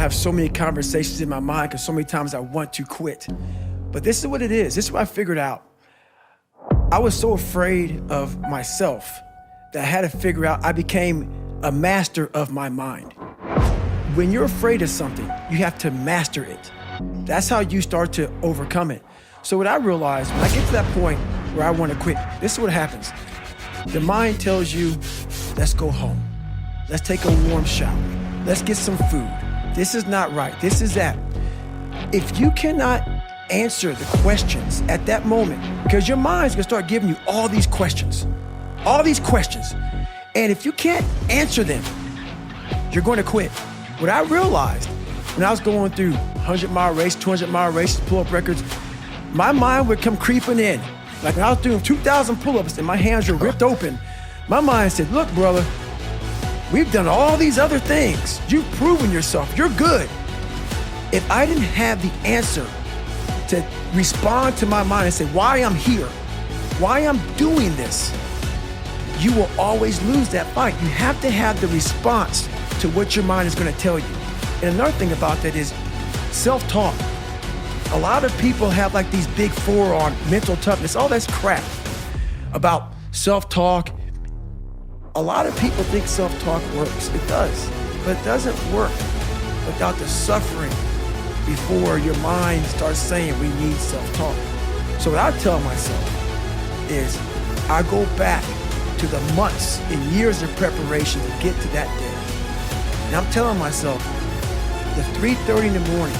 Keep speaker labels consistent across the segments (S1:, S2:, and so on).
S1: have so many conversations in my mind because so many times I want to quit. But this is what it is. This is what I figured out. I was so afraid of myself that I had to figure out I became a master of my mind. When you're afraid of something, you have to master it. That's how you start to overcome it. So what I realized, when I get to that point where I want to quit, this is what happens. The mind tells you, let's go home. Let's take a warm shower. Let's get some food. This is not right. This is that. If you cannot answer the questions at that moment, because your mind's gonna start giving you all these questions. And if you can't answer them, you're going to quit. What I realized when I was going through 100-mile race, 200-mile races, pull-up records, my mind would come creeping in. Like when I was doing 2,000 pull-ups and my hands were ripped open, my mind said, look, brother, we've done all these other things. You've proven yourself. You're good. If I didn't have the answer to respond to my mind and say why I'm here, why I'm doing this, you will always lose that fight. You have to have the response to what your mind is going to tell you. And another thing about that is self-talk. A lot of people have like these big four on mental toughness. All that's crap about self-talk. A lot of people think self-talk works. It does, but it doesn't work without the suffering before your mind starts saying we need self-talk. So what I tell myself is I go back to the months and years of preparation to get to that day. And I'm telling myself, the 3:30 in the morning,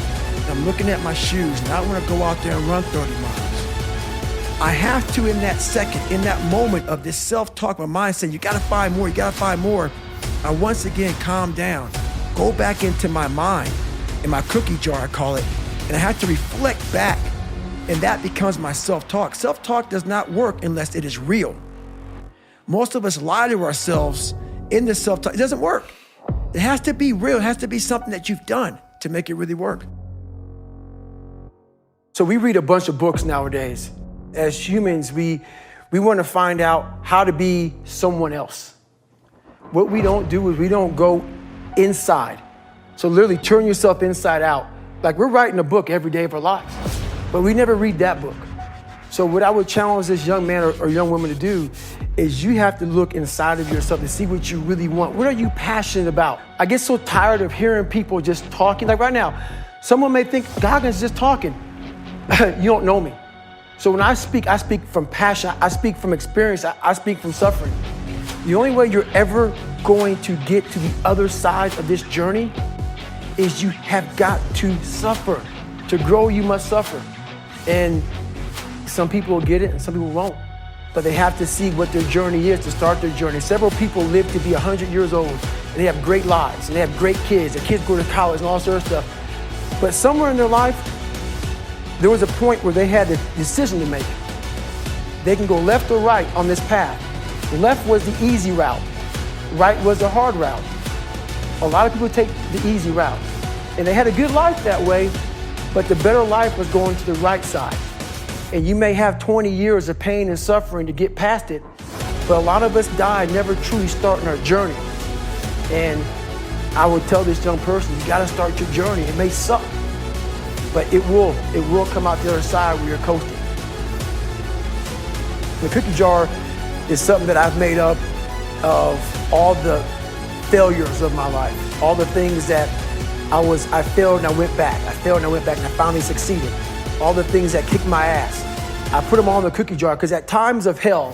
S1: I'm looking at my shoes and I want to go out there and run 30 miles. I have to, in that second, in that moment of this self-talk, my mind saying, you gotta find more, I once again calm down, go back into my mind, in my cookie jar, I call it, and I have to reflect back, and that becomes my self-talk. Self-talk does not work unless it is real. Most of us lie to ourselves in the self-talk. It doesn't work. It has to be real. It has to be something that you've done to make it really work. So we read a bunch of books nowadays. As humans, we want to find out how to be someone else. What we don't do is we don't go inside. So literally turn yourself inside out. Like we're writing a book every day of our lives, but we never read that book. So what I would challenge this young man or young woman to do is you have to look inside of yourself to see what you really want. What are you passionate about? I get so tired of hearing people just talking. Like right now, someone may think Goggins is just talking. You don't know me. So when I speak from passion. I speak from experience. I speak from suffering. The only way you're ever going to get to the other side of this journey is you have got to suffer. To grow, you must suffer. And some people will get it and some people won't. But they have to see what their journey is to start their journey. Several people live to be 100 years old and they have great lives and they have great kids. Their kids go to college and all sorts of stuff. But somewhere in their life, there was a point where they had a decision to make. They can go left or right on this path. The left was the easy route. Right was the hard route. A lot of people take the easy route. And they had a good life that way, but the better life was going to the right side. And you may have 20 years of pain and suffering to get past it, but a lot of us die never truly starting our journey. And I would tell this young person, you gotta start your journey. It may suck, but it will come out the other side where you're coasting. The cookie jar is something that I've made up of all the failures of my life, all the things that I failed and I went back. I failed and I went back and I finally succeeded. All the things that kicked my ass. I put them all in the cookie jar because at times of hell,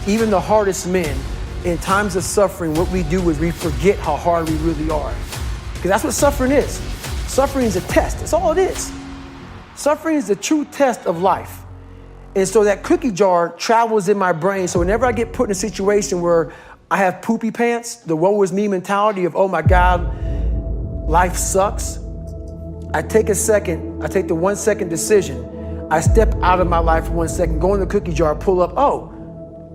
S1: even the hardest men, in times of suffering, what we do is we forget how hard we really are. Because that's what suffering is. Suffering is a test. That's all it is. Suffering is the true test of life. And so that cookie jar travels in my brain. So whenever I get put in a situation where I have poopy pants, the woe is me mentality of, oh my God, life sucks. I take the 1 second decision. I step out of my life for 1 second, go in the cookie jar, pull up, oh,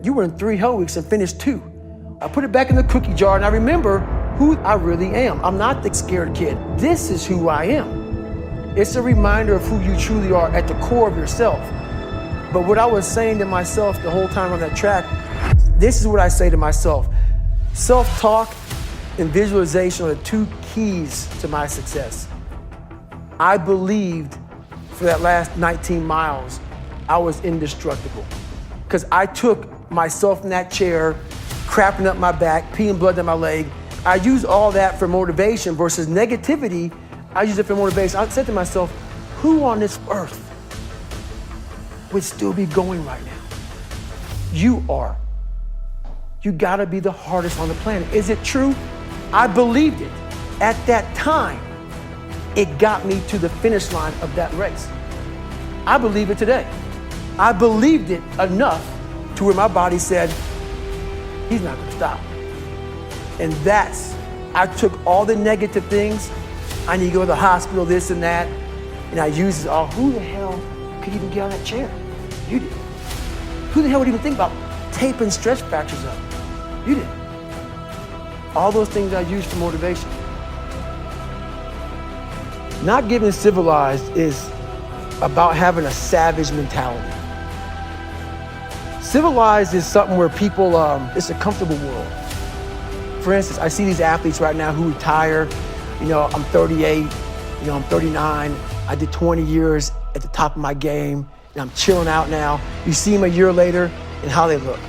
S1: you were in 3 hell weeks and finished 2. I put it back in the cookie jar and I remember who I really am. I'm not the scared kid. This is who I am. It's a reminder of who you truly are at the core of yourself. But what I was saying to myself the whole time on that track, this is what I say to myself. Self-talk and visualization are the two keys to my success. I believed for that last 19 miles, I was indestructible. Because I took myself in that chair, crapping up my back, peeing blood down my leg. I used all that for motivation versus negativity. I used it for motivation. I said to myself, who on this earth would still be going right now? You are. You gotta be the hardest on the planet. Is it true? I believed it. At that time, it got me to the finish line of that race. I believe it today. I believed it enough to where my body said, he's not gonna stop. And I took all the negative things. I need to go to the hospital, this and that. And I used it all. Who the hell could even get on that chair? You did. Who the hell would even think about taping stretch fractures up? You did. All those things I used for motivation. Not getting civilized is about having a savage mentality. Civilized is something where people, it's a comfortable world. For instance, I see these athletes right now who retire. I'm 38, I'm 39. I did 20 years at the top of my game, and I'm chilling out now. You see them a year later and how they look.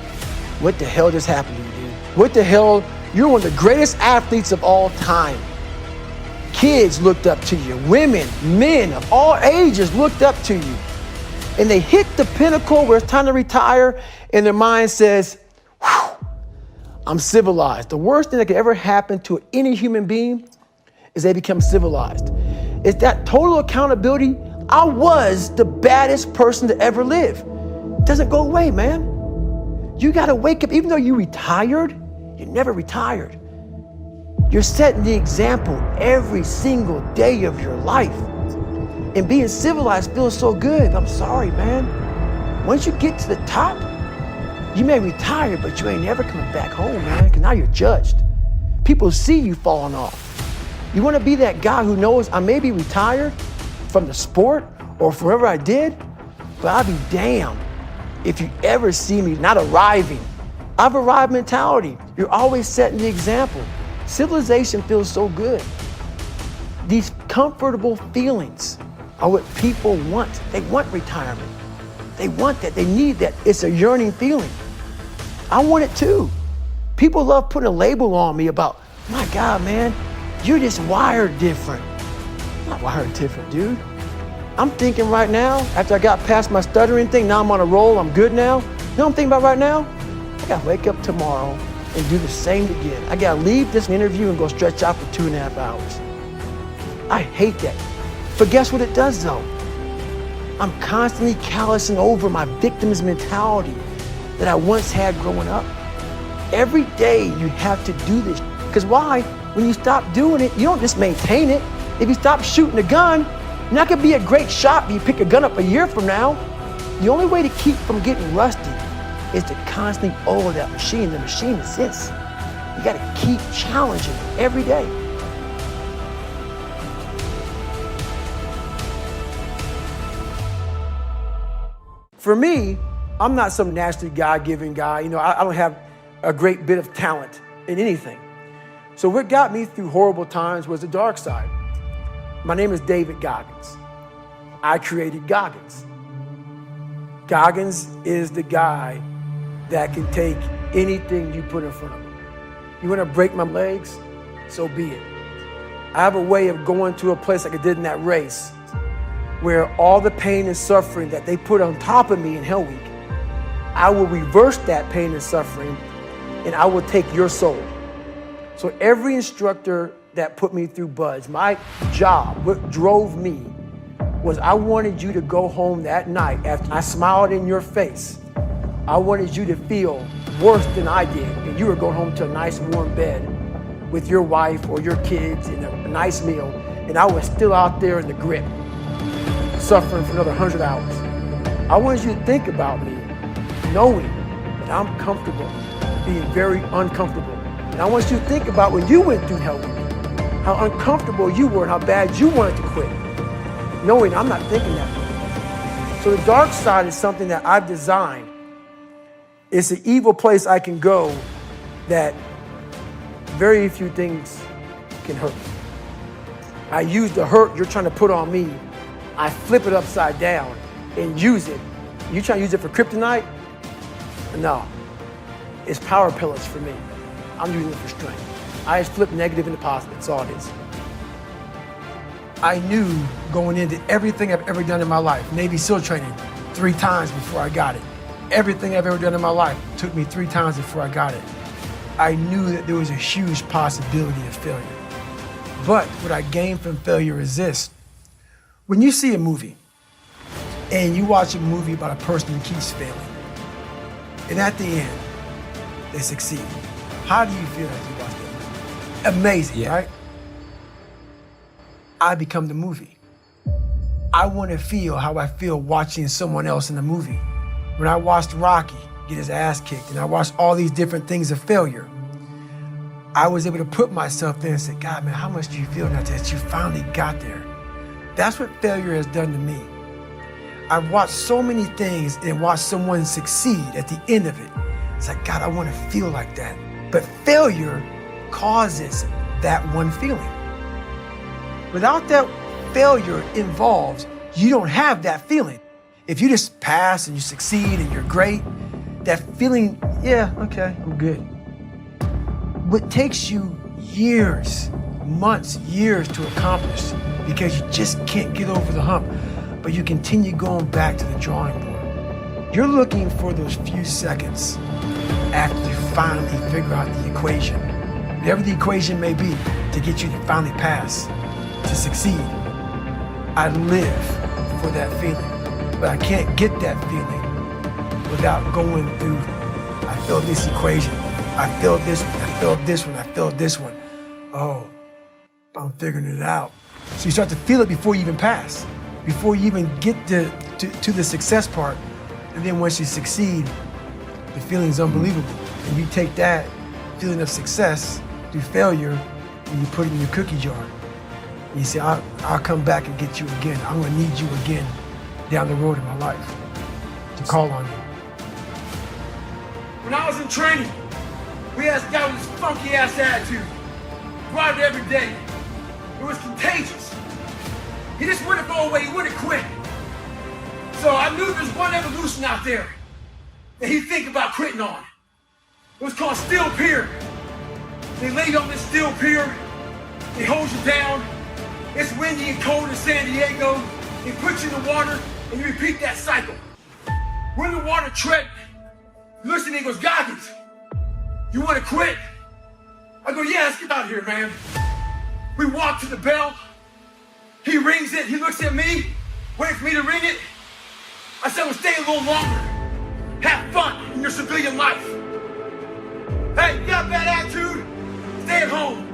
S1: What the hell just happened to you, dude? What the hell? You're one of the greatest athletes of all time. Kids looked up to you. Women, men of all ages looked up to you. And they hit the pinnacle where it's time to retire, and their mind says, whew, I'm civilized. The worst thing that could ever happen to any human being is they become civilized. It's that total accountability. I was the baddest person to ever live. It doesn't go away, man. You gotta wake up, even though you retired, you never retired. You're setting the example every single day of your life. And being civilized feels so good. I'm sorry, man. Once you get to the top, you may retire, but you ain't never coming back home, man, because now you're judged. People see you falling off. You want to be that guy who knows I may be retired from the sport or forever I did, but I'll be damned if you ever see me not arriving. I've arrived mentality. You're always setting the example. Civilization feels so good. These comfortable feelings are what people want. They want retirement. They want that. They need that. It's a yearning feeling. I want it too. People love putting a label on me about, my God, man, you're just wired different. I'm not wired different, dude. I'm thinking right now, after I got past my stuttering thing, now I'm on a roll, I'm good now. You know what I'm thinking about right now? I gotta wake up tomorrow and do the same again. I gotta leave this interview and go stretch out for 2.5 hours. I hate that. But guess what it does though? I'm constantly callousing over my victim's mentality that I once had growing up. Every day you have to do this. Because why? When you stop doing it, you don't just maintain it. If you stop shooting a gun, you're not gonna be a great shot, but you pick a gun up a year from now. The only way to keep from getting rusty is to constantly oil that machine. The machine is this. You gotta keep challenging it every day. For me, I'm not some naturally God-given guy. I don't have a great bit of talent in anything. So what got me through horrible times was the dark side. My name is David Goggins. I created Goggins. Goggins is the guy that can take anything you put in front of him. You want to break my legs? So be it. I have a way of going to a place like I did in that race where all the pain and suffering that they put on top of me in Hell Week, I will reverse that pain and suffering and I will take your soul. So every instructor that put me through BUD/S, my job, what drove me was I wanted you to go home that night after I smiled in your face. I wanted you to feel worse than I did, and you were going home to a nice warm bed with your wife or your kids and a nice meal, and I was still out there in the grip, suffering for another 100 hours. I wanted you to think about me, knowing that I'm comfortable being very uncomfortable. And I want you to think about when you went through Hell Week, how uncomfortable you were and how bad you wanted to quit, knowing I'm not thinking that way. So the dark side is something that I've designed. It's an evil place I can go that very few things can hurt me. I use the hurt you're trying to put on me, I flip it upside down and use it. You trying to use it for kryptonite? No, it's power pellets for me. I'm using it for strength. I just flip negative into positive, that's all it is. I knew going into everything I've ever done in my life, Navy SEAL training 3 times before I got it. Everything I've ever done in my life took me 3 times before I got it. I knew that there was a huge possibility of failure. But what I gained from failure is this. When you see a movie and you watch a movie about a person who keeps failing, and at the end, they succeed, how do you feel as you watch that movie? Amazing, right? I become the movie. I want to feel how I feel watching someone else in the movie. When I watched Rocky get his ass kicked and I watched all these different things of failure, I was able to put myself there and say, God, man, how much do you feel now that you finally got there? That's what failure has done to me. I've watched so many things and watched someone succeed at the end of it. It's like, God, I want to feel like that. But failure causes that one feeling. Without that failure involved, you don't have that feeling. If you just pass and you succeed and you're great, that feeling, yeah, okay, I'm good. What takes you years, months, years to accomplish because you just can't get over the hump, but you continue going back to the drawing board. You're looking for those few seconds after you finally figure out the equation, whatever the equation may be, to get you to finally pass, to succeed. I live for that feeling, but I can't get that feeling without going through, I failed this equation, I failed this one, I failed this one, I failed this one. Oh, I'm figuring it out. So you start to feel it before you even pass, before you even get to the success part. And then once you succeed, the feeling's unbelievable. And you take that feeling of success through failure and you put it in your cookie jar. And you say, I'll come back and get you again. I'm gonna need you again down the road in my life to call on you. When I was in training, we had this guy with this funky ass attitude. Brought it every day. It was contagious. He just wouldn't go away, he wouldn't quit. So I knew there's one evolution out there that he'd think about quitting on. It was called steel pier. They laid on this steel pier, they hold you down. It's windy and cold in San Diego. They put you in the water and you repeat that cycle. We're in the water tread. He looks at me and goes, Goggins, you want to quit? I go, yeah, let's get out of here, man. We walk to the bell. He rings it. He looks at me, waiting for me to ring it. I said, well, stay a little longer. Have fun in your civilian life. Hey, you got a bad attitude? Stay at home.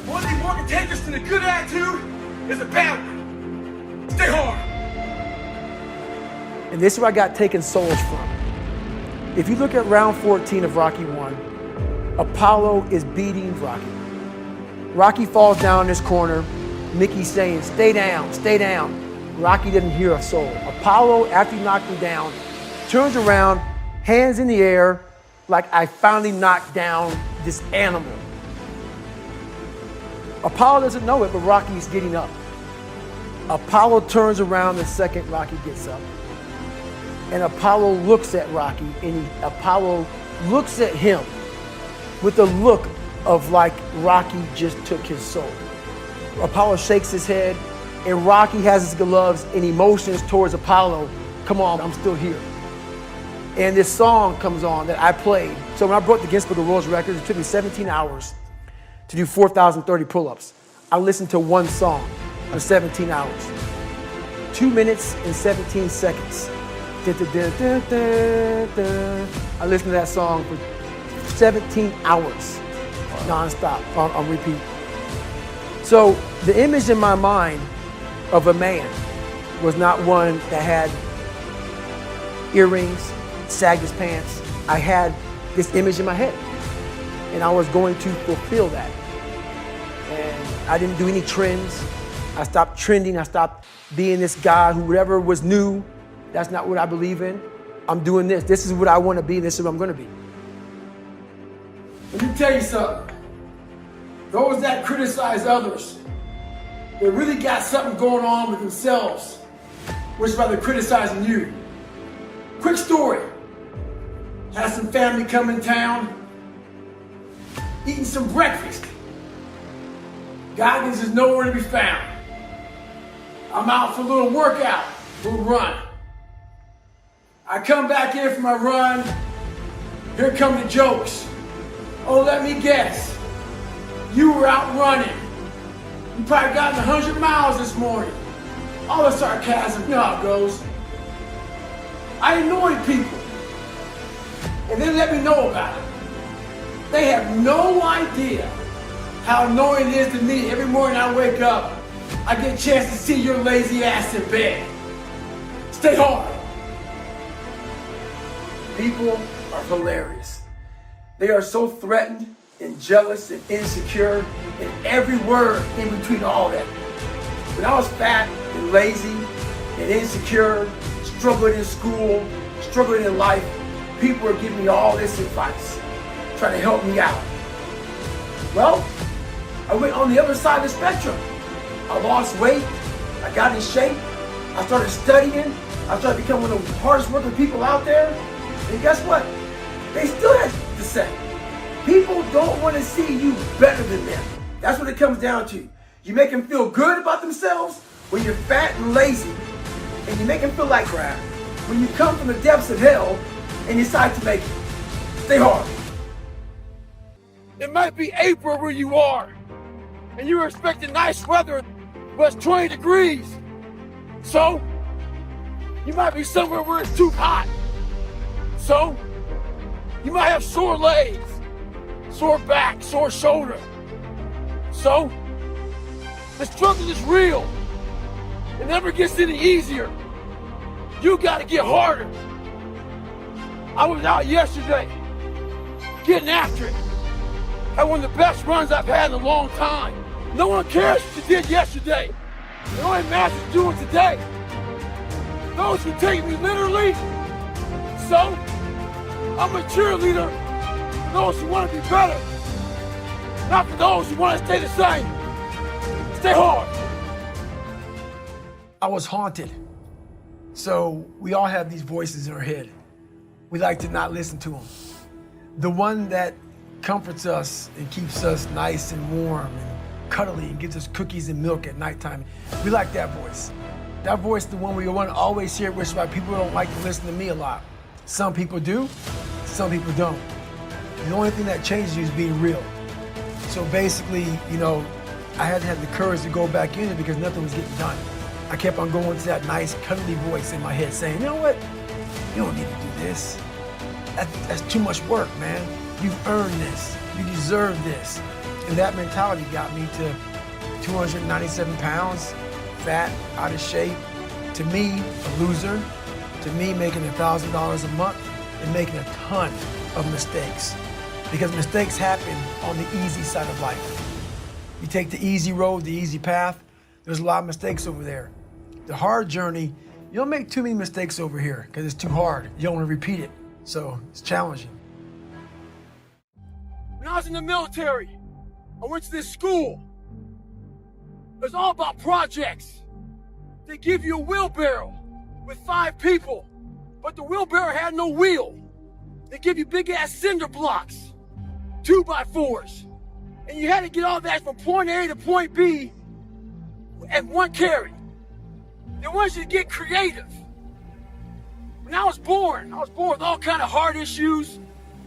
S1: One thing more contagious than a good attitude is a bad one. Stay hard. And this is where I got taken souls from. If you look at round 14 of Rocky 1, Apollo is beating Rocky. Rocky falls down in this corner. Mickey's saying, stay down, stay down. Rocky didn't hear a soul. Apollo, after he knocked him down, turns around, hands in the air, like I finally knocked down this animal. Apollo doesn't know it, but Rocky's getting up. Apollo turns around the second Rocky gets up. And Apollo looks at Rocky, and Apollo looks at him with a look of like Rocky just took his soul. Apollo shakes his head, and Rocky has his gloves and emotions towards Apollo. Come on, I'm still here. And this song comes on that I played. So when I broke the Guinness Book of World Records, it took me 17 hours to do 4,030 pull-ups. I listened to one song for 17 hours. 2 minutes and 17 seconds. I listened to that song for 17 hours, nonstop, on repeat. So the image in my mind of a man was not one that had earrings, sagged his pants. I had this image in my head, and I was going to fulfill that. And I didn't do any trends. I stopped trending. I stopped being this guy who whatever was new, that's not what I believe in. I'm doing this. This is what I want to be. This is what I'm going to be. Let me tell you something. Those that criticize others, they really got something going on with themselves, which is why they're criticizing you. Quick story. Had some family come in town, eating some breakfast. Goggins is nowhere to be found. I'm out for a little workout, a little run. I come back in for my run. Here come the jokes. Oh, let me guess. You were out running. You probably gotten 100 miles this morning. All the sarcasm, you know how it goes. I annoyed people, and they let me know about it. They have no idea how annoying it is to me. Every morning I wake up, I get a chance to see your lazy ass in bed. Stay hard. People are hilarious. They are so threatened and jealous and insecure, and every word in between all that. When I was fat and lazy and insecure, struggling in school, struggling in life, people were giving me all this advice, trying to help me out. Well, I went on the other side of the spectrum. I lost weight, I got in shape, I started studying, I started becoming one of the hardest working people out there, and guess what? They still had to say. People don't want to see you better than them. That's what it comes down to. You make them feel good about themselves when you're fat and lazy, and you make them feel like crap when you come from the depths of hell and decide to make it. Stay hard. It might be April where you are, and you're expecting nice weather, but it's 20 degrees. So, you might be somewhere where it's too hot. So, you might have sore legs, sore back, sore shoulder. So, the struggle is real. It never gets any easier. You gotta get harder. I was out yesterday, getting after it. Had one of the best runs I've had in a long time. No one cares what you did yesterday. It only matters what you're doing today. Those who take me literally, so I'm a cheerleader for those who want to be better, not for those who want to stay the same. Stay hard. I was haunted. So we all have these voices in our head. We like to not listen to them. The one that comforts us and keeps us nice and warm and cuddly and gives us cookies and milk at nighttime. We like that voice. That voice, the one we want to always hear, which is why people don't like to listen to me a lot. Some people do, some people don't. The only thing that changes you is being real. So basically, I had to have the courage to go back in it because nothing was getting done. I kept on going to that nice, cuddly voice in my head saying, you know what? You don't need to do this. That's too much work, man. You've earned this. You deserve this. And that mentality got me to 297 pounds, fat, out of shape. To me, a loser. To me, making $1,000 a month and making a ton of mistakes. Because mistakes happen on the easy side of life. You take the easy road, the easy path, there's a lot of mistakes over there. The hard journey, you don't make too many mistakes over here because it's too hard. You don't want to repeat it. So it's challenging. When I was in the military, I went to this school. It was all about projects. They give you a wheelbarrow with 5 people, but the wheelbarrow had no wheel. They give you big ass cinder blocks, 2x4s, and you had to get all that from point A to point B at one carry. They wanted you to get creative. When I was born with all kind of heart issues,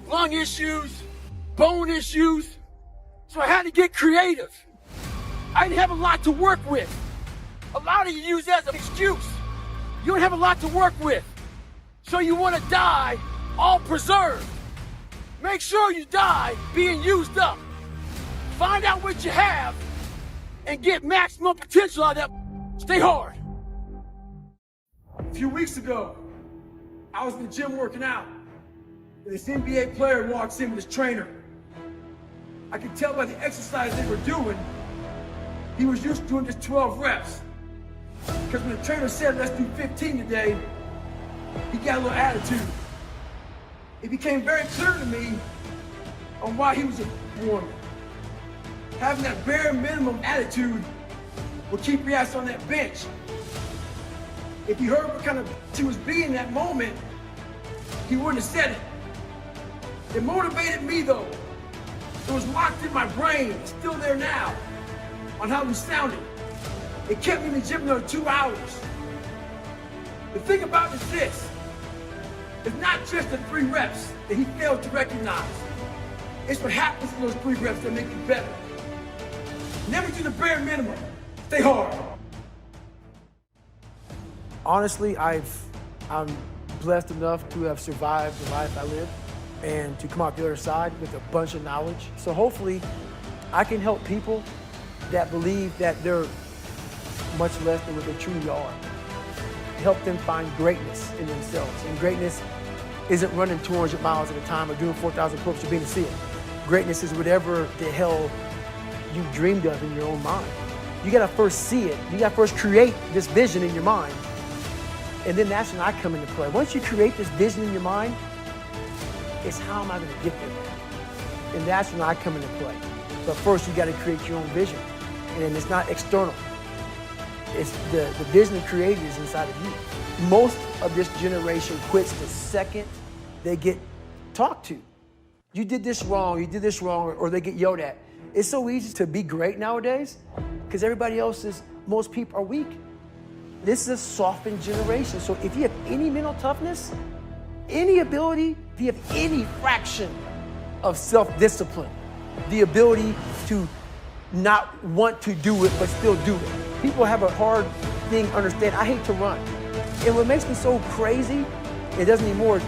S1: lung issues, bone issues, so I had to get creative. I didn't have a lot to work with. A lot of you use that as an excuse. You don't have a lot to work with, so you want to die all preserved. Make sure you die being used up. Find out what you have and get maximum potential out of that. Stay hard. A few weeks ago, I was in the gym working out, and this NBA player walks in with his trainer. I could tell by the exercise they were doing, he was used to doing just 12 reps. Because when the trainer said, let's do 15 today, he got a little attitude. It became very clear to me on why he was a warrior. Having that bare minimum attitude will keep your ass on that bench. If you heard what kind of he was being in that moment, he wouldn't have said it. It motivated me though. It was locked in my brain, it's still there now, on how he sounded. It kept me in the gym another 2 hours. The thing about it is this, it's not just the 3 reps that he failed to recognize. It's what happens in those 3 reps that make you better. Never do the bare minimum. Stay hard. Honestly, I'm blessed enough to have survived the life I lived and to come out the other side with a bunch of knowledge. So hopefully I can help people that believe that they're much less than what they truly are. Help them find greatness in themselves. And greatness isn't running 200 miles at a time or doing 4,000 pull-ups or being a SEAL. Greatness is whatever the hell you dreamed of in your own mind. You gotta first see it. You gotta first create this vision in your mind. And then that's when I come into play. Once you create this vision in your mind, it's how am I gonna get there? And that's when I come into play. But first you gotta create your own vision. And it's not external. It's the vision created is inside of you. Most of this generation quits the second they get talked to. You did this wrong, or they get yelled at. It's so easy to be great nowadays because everybody else is, most people are weak. This is a softened generation. So if you have any mental toughness, any ability, if you have any fraction of self-discipline, the ability to not want to do it but still do it. People have a hard thing understand. I hate to run. And what makes me so crazy, it doesn't anymore,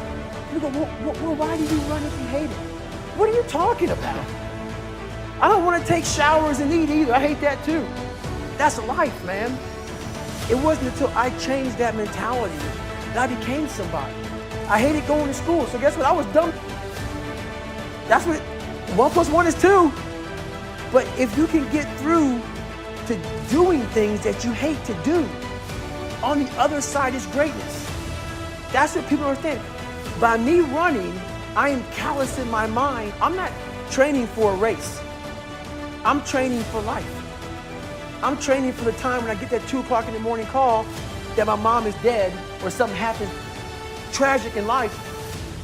S1: you go, well, why do you run if you hate it? What are you talking about? I don't want to take showers and eat either. I hate that too. That's life, man. It wasn't until I changed that mentality that I became somebody. I hated going to school, so guess what? I was dumb. That's what, 1 + 1 is 2. But if you can get through to doing things that you hate to do, on the other side is greatness. That's what people don't understand. By me running, I am callous in my mind. I'm not training for a race. I'm training for life. I'm training for the time when I get that 2 o'clock in the morning call that my mom is dead or something happened tragic in life.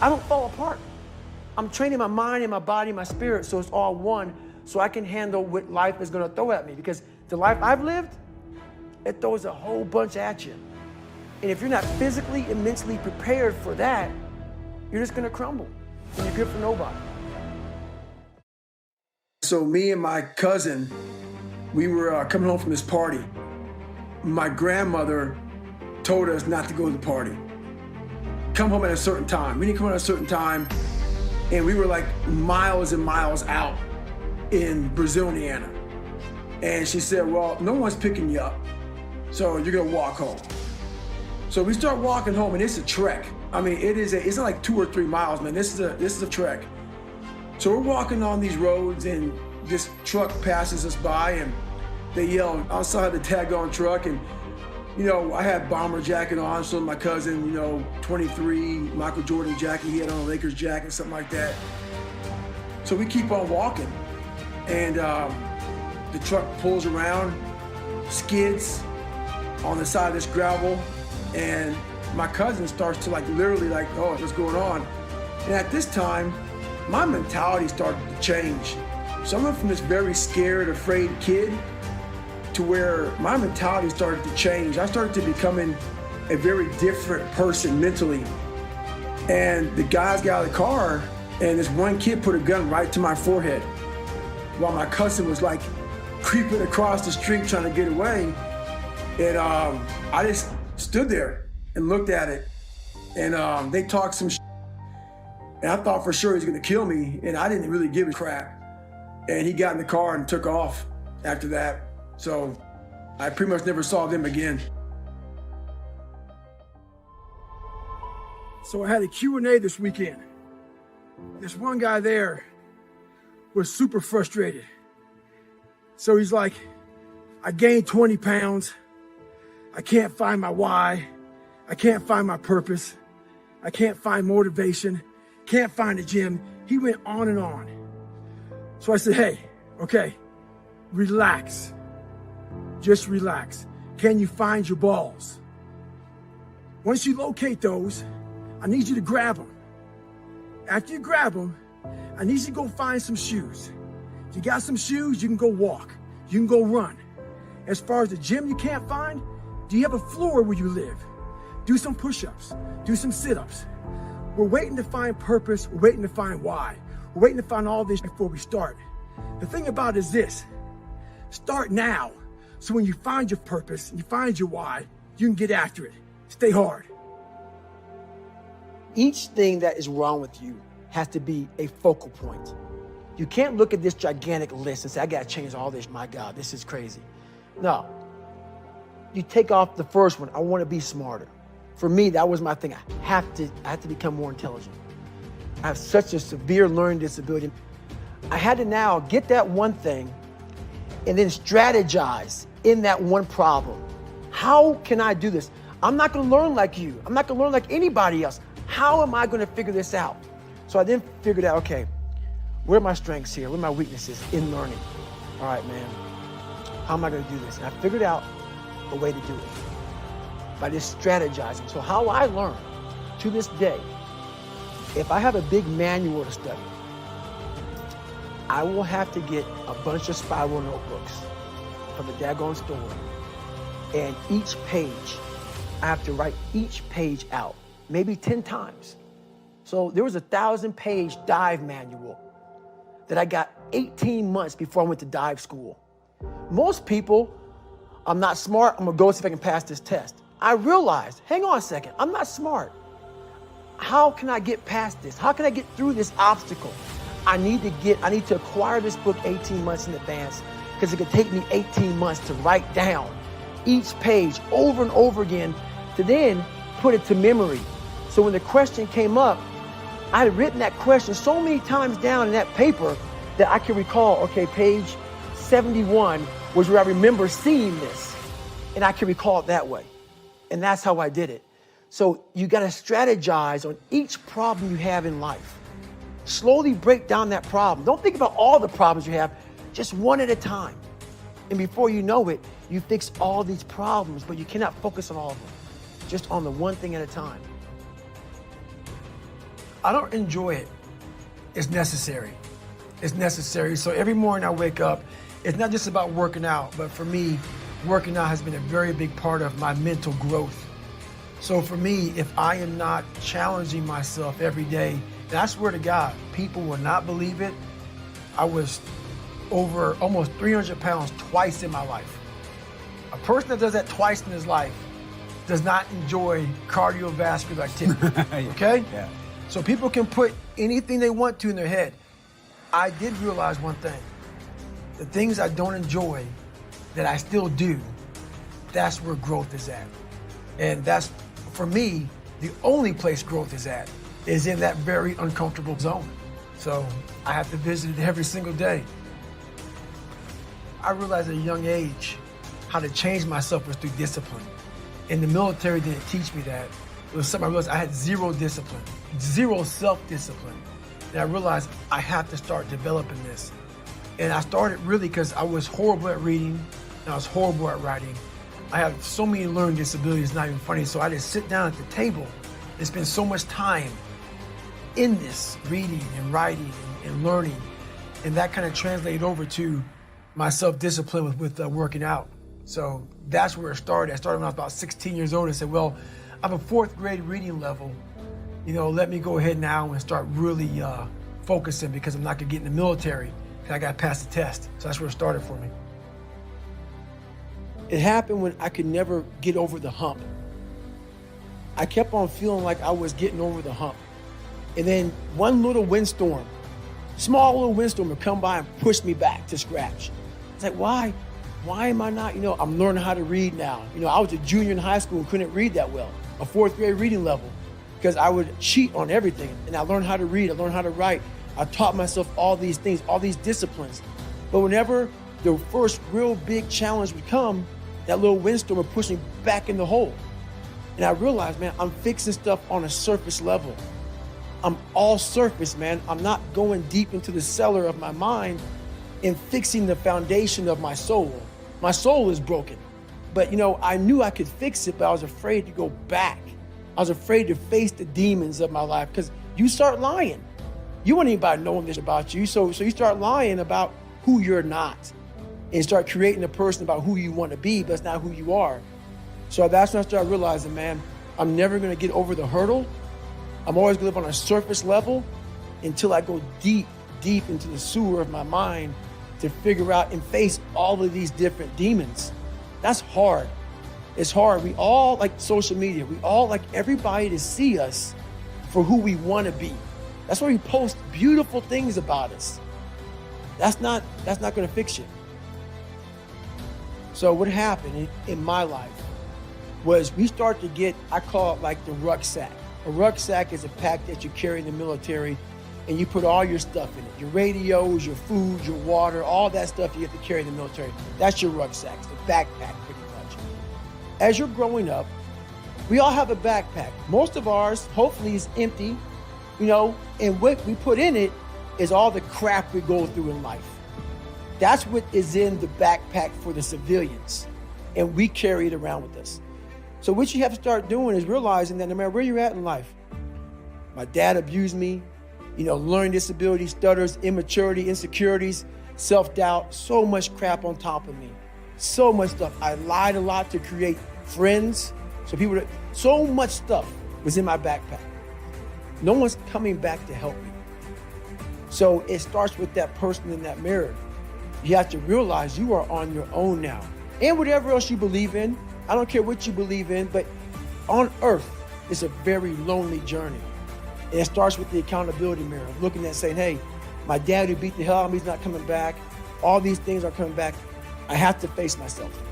S1: I don't fall apart. I'm training my mind and my body and my spirit so it's all one, so I can handle what life is going to throw at me. Because the life I've lived, it throws a whole bunch at you. And if you're not physically and mentally prepared for that, you're just going to crumble. And you're good for nobody. So me and my cousin, we were coming home from this party. My grandmother told us not to go to the party. Come home at a certain time. We didn't come home at a certain time. And we were like miles and miles out in Brazil, Indiana. And she said, well, no one's picking you up, so you're gonna walk home. So we start walking home, and it's a trek. I mean, it's not like 2 or 3 miles, man. This is a trek. So we're walking on these roads, and this truck passes us by, and they yell outside the tag-on truck, and you know, I had bomber jacket on, so my cousin, you know, 23 Michael Jordan jacket, he had on a Lakers jacket, something like that. So we keep on walking, and the truck pulls around, skids on the side of this gravel, and my cousin starts to like literally like, oh, what's going on? And at this time, my mentality started to change. So I went from this very scared, afraid kid to where my mentality started to change. I started to becoming a very different person mentally. And the guys got out of the car, and this one kid put a gun right to my forehead while my cousin was like creeping across the street trying to get away. And I just stood there and looked at it, and they talked some shit. And I thought for sure he was gonna kill me, and I didn't really give a crap. And he got in the car and took off after that. So I pretty much never saw them again. So I had a Q&A this weekend. This one guy there was super frustrated. So he's like, I gained 20 pounds. I can't find my why. I can't find my purpose. I can't find motivation. Can't find a gym. He went on and on. So I said, hey, okay, relax. Just relax. Can you find your balls? Once you locate those, I need you to grab them. After you grab them, I need you to go find some shoes. If you got some shoes, you can go walk. You can go run. As far as the gym you can't find, do you have a floor where you live? Do some push-ups. Do some sit-ups. We're waiting to find purpose. We're waiting to find why. We're waiting to find all this before we start. The thing about it is this. Start now. So when you find your purpose, and you find your why, you can get after it. Stay hard. Each thing that is wrong with you has to be a focal point. You can't look at this gigantic list and say, I gotta change all this. My God, this is crazy. No. You take off the first one. I want to be smarter. For me, that was my thing. I have to become more intelligent. I have such a severe learning disability. I had to now get that one thing and then strategize in that one problem. How can I do this? I'm not going to learn like you. I'm not going to learn like anybody else. How am I going to figure this out? So I then figured out, okay, where are my strengths here? Where are my weaknesses in learning? All right, man, how am I going to do this? And I figured out a way to do it by just strategizing. So how I learn to this day, if I have a big manual to study, I will have to get a bunch of spiral notebooks from the daggone store. And each page, I have to write each page out, maybe 10 times. So there was a 1,000-page dive manual that I got 18 months before I went to dive school. Most people, I'm not smart, I'm gonna go see if I can pass this test. I realized, hang on a second, I'm not smart. How can I get past this? How can I get through this obstacle? I need to acquire this book 18 months in advance because it could take me 18 months to write down each page over and over again to then put it to memory. So when the question came up, I had written that question so many times down in that paper that I can recall, okay, page 71 was where I remember seeing this, and I can recall it that way. And that's how I did it. So you got to strategize on each problem you have in life. Slowly break down that problem. Don't think about all the problems you have, just one at a time. And before you know it, you fix all these problems, but you cannot focus on all of them. Just on the one thing at a time. I don't enjoy it. It's necessary. It's necessary. So every morning I wake up, it's not just about working out, but for me, working out has been a very big part of my mental growth. So for me, if I am not challenging myself every day, and I swear to God, people will not believe it, I was over almost 300 pounds twice in my life. A person that does that twice in his life does not enjoy cardiovascular activity, okay? Yeah. So people can put anything they want to in their head. I did realize one thing. The things I don't enjoy that I still do, that's where growth is at. And that's, for me, the only place growth is at is in that very uncomfortable zone. So I have to visit it every single day. I realized at a young age how to change myself was through discipline. In the military, didn't teach me that. It was something I realized I had zero discipline, zero self-discipline. And I realized I have to start developing this. And I started really because I was horrible at reading and I was horrible at writing. I have so many learning disabilities, it's not even funny. So I just sit down at the table and spend so much time in this, reading and writing and learning. And that kind of translated over to my self-discipline with working out. So that's where it started. I started when I was about 16 years old and said, well, I'm a 4th grade reading level. Let me go ahead now and start really focusing because I'm not gonna get in the military. I gotta pass the test. So that's where it started for me. It happened when I could never get over the hump. I kept on feeling like I was getting over the hump. And then one little windstorm, small little windstorm would come by and push me back to scratch. It's like, why am I not, I'm learning how to read now. I was a junior in high school and couldn't read that well, a 4th grade reading level, because I would cheat on everything. And I learned how to read, I learned how to write. I taught myself all these things, all these disciplines. But whenever the first real big challenge would come, that little windstorm would push me back in the hole. And I realized, man, I'm fixing stuff on a surface level. I'm all surface, man. I'm not going deep into the cellar of my mind in fixing the foundation of my soul. My soul is broken. But I knew I could fix it, but I was afraid to go back. I was afraid to face the demons of my life because you start lying. You want anybody knowing this about you. So you start lying about who you're not and start creating a person about who you want to be, but it's not who you are. So that's when I started realizing, man, I'm never going to get over the hurdle. I'm always going to live on a surface level until I go deep into the sewer of my mind to figure out and face all of these different demons. That's hard. It's hard. We all like social media. We all like everybody to see us for who we want to be. That's why we post beautiful things about us. That's not going to fix you. So what happened in my life was we start to get, I call it like the rucksack. A rucksack is a pack that you carry in the military and you put all your stuff in it. Your radios, your food, your water, all that stuff you have to carry in the military. That's your rucksack. It's a backpack pretty much. As you're growing up, we all have a backpack. Most of ours, hopefully, is empty, and what we put in it is all the crap we go through in life. That's what is in the backpack for the civilians, and we carry it around with us. So what you have to start doing is realizing that no matter where you're at in life, my dad abused me, learning disability, stutters, immaturity, insecurities, self-doubt, so much crap on top of me. So much stuff. I lied a lot to create friends. So much stuff was in my backpack. No one's coming back to help me. So it starts with that person in that mirror. You have to realize you are on your own now. And whatever else you believe in, I don't care what you believe in, but on earth, it's a very lonely journey. And it starts with the accountability mirror, looking at saying, hey, my dad who beat the hell out of me is not coming back. All these things are coming back. I have to face myself.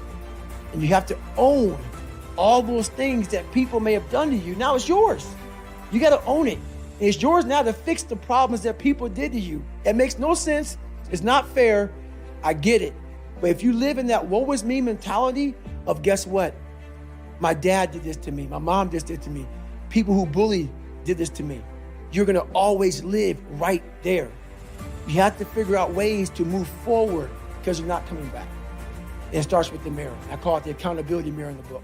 S1: And you have to own all those things that people may have done to you. Now it's yours. You got to own it. And it's yours now to fix the problems that people did to you. It makes no sense. It's not fair. I get it. But if you live in that woe is me mentality of guess what? My dad did this to me. My mom did this to me. People who bully did this to me. You're going to always live right there. You have to figure out ways to move forward because you're not coming back. And it starts with the mirror. I call it the accountability mirror in the book.